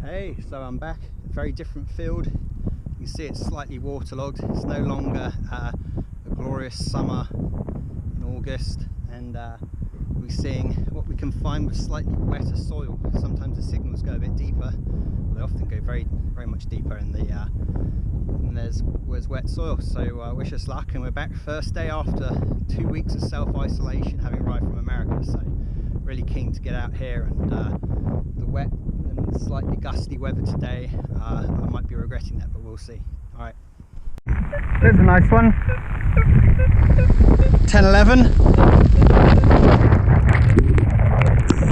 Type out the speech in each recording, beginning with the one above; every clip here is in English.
Hey, so I'm back, a very different field. You can see it's slightly waterlogged. It's no longer a glorious summer in August, and we're seeing what we can find with slightly wetter soil. Sometimes the signals go a bit deeper. They often go very much deeper in the and there's wet soil. So wish us luck, and we're back first day after 2 weeks of self-isolation, having arrived from America. So really keen to get out here, and the wet and slightly gusty weather today, I might be regretting that, but we'll see. Alright. There's a nice one. 10-11.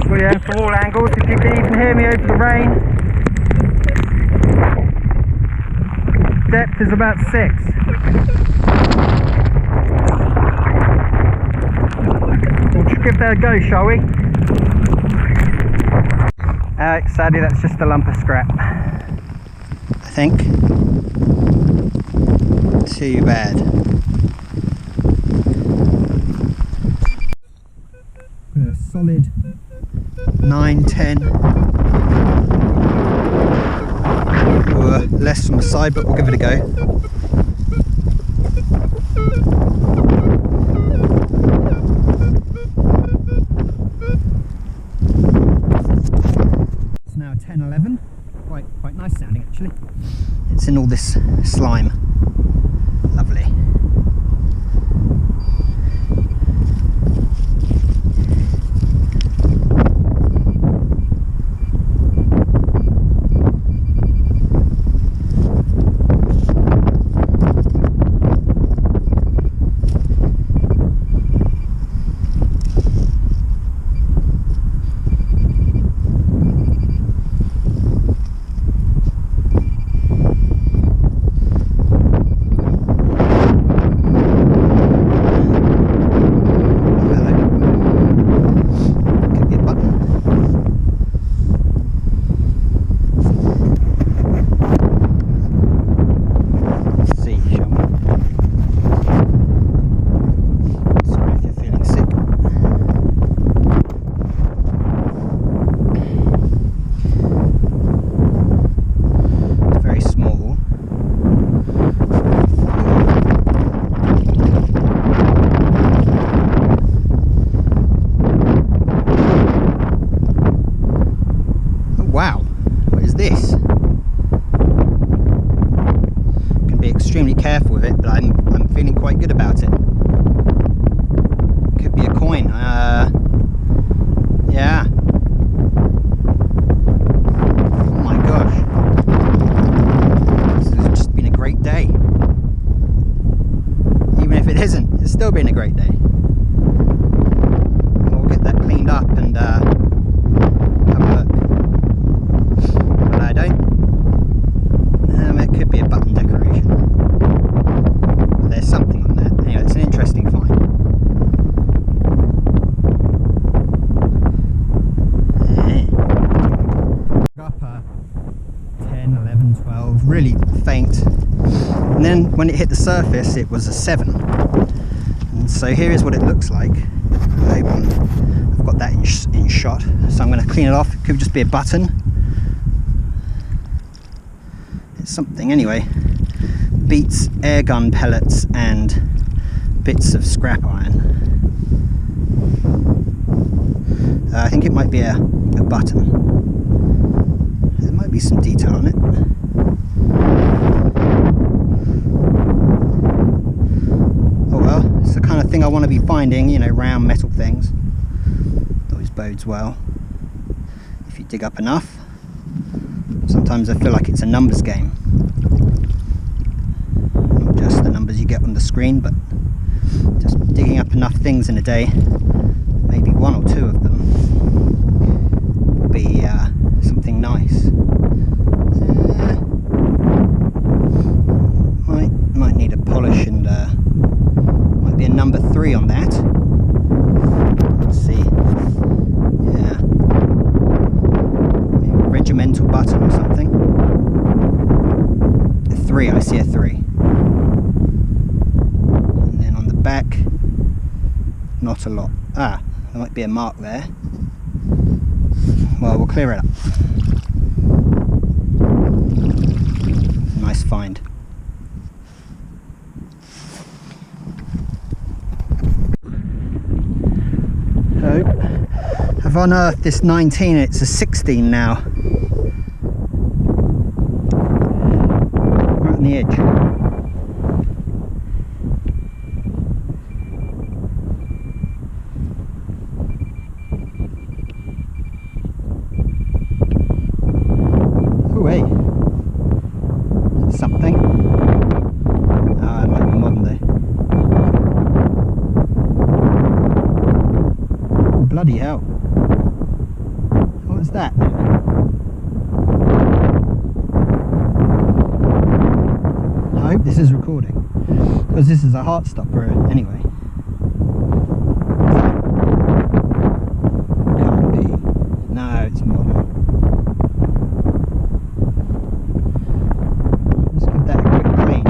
Well, yeah, from all angles, if you can even hear me over the rain. Depth is about 6. We'll just give that a go, shall we? Sadly, that's just a lump of scrap, I think. Too bad. A solid 9-10. Less from the side, but we'll give it a go. It's now 10-11. Quite nice sounding, actually. It's in all this slime. Lovely. This can be extremely careful with it, but I'm feeling quite good about it. Could be a coin. Yeah. Oh my gosh, this has just been a great day. Even if it isn't, it's still been a great day. We'll get that cleaned up and have a look. I don't. It could be a button decoration. But there's something on there. Anyway, it's an interesting find. Up 10, 11, 12, really faint. And then when it hit the surface, it was a 7. And so here is what it looks like. I hope I've got that in shot. So I'm going to clean it off. It could just be a button. Something anyway. Beats air gun pellets and bits of scrap iron. I think it might be a button. There might be some detail on it. Oh well, it's the kind of thing I want to be finding, you know, round metal things. Always bodes well if you dig up enough. Sometimes I feel like it's a numbers game. Not just the numbers you get on the screen, but just digging up enough things in a day, maybe 1 or 2 of them will be something nice. Might need a polish, and might be a number 3 on that. Let's see. Yeah. Regimental button or something. A 3, I see a 3. And then on the back, not a lot. There might be a mark there. Well, we'll clear it up. Nice find. So, I've unearthed this 19, it's a 16 now. Right on the edge. Oh, hey. Something. Ah, it might be modern though. Oh, bloody hell. What was that then? I hope this is recording, because this is a heart stopper anyway. Can't be. No, it's modern. Let's give that a quick clean.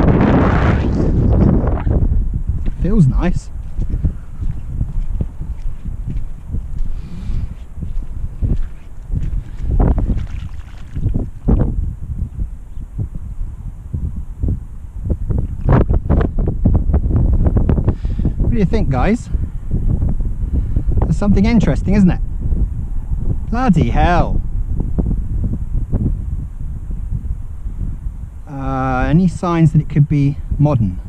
Feels nice. What do you think, guys? There's something interesting, isn't it? Bloody hell. Any signs that it could be modern?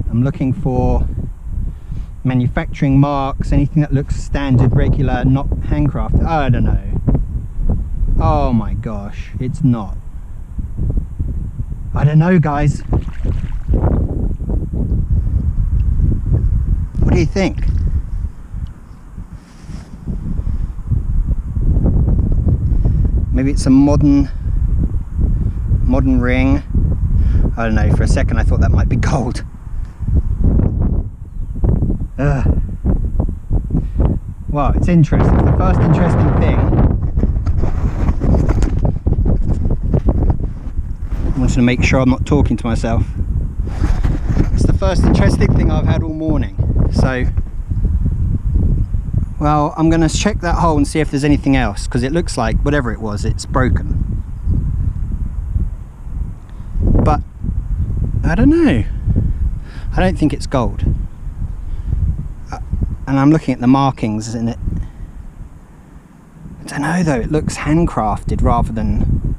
I'm looking for manufacturing marks, anything that looks standard, regular, not handcrafted. I don't know. Oh my gosh, it's not. I don't know, guys. What do you think? Maybe it's a modern ring. I don't know, for a second I thought that might be gold. Well, it's interesting. It's the first interesting thing. I wanted to make sure I'm not talking to myself. It's the first interesting thing I've had all morning. So, well, I'm going to check that hole and see if there's anything else, because it looks like whatever it was, it's broken. But I don't know. I don't think it's gold. And I'm looking at the markings in it. I don't know though, it looks handcrafted rather than...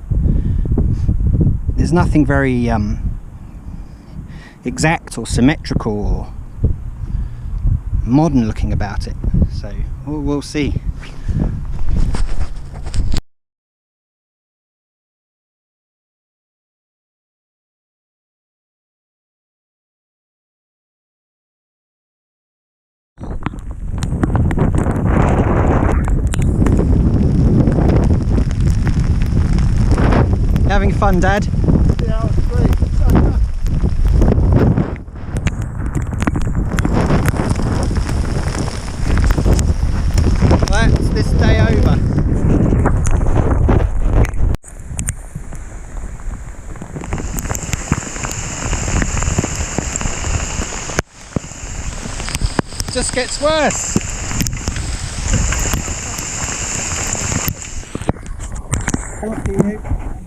There's nothing very exact or symmetrical or modern looking about it. So we'll see. Having fun, Dad? Yeah, it was great. That's this day over. Just gets worse. Thank you.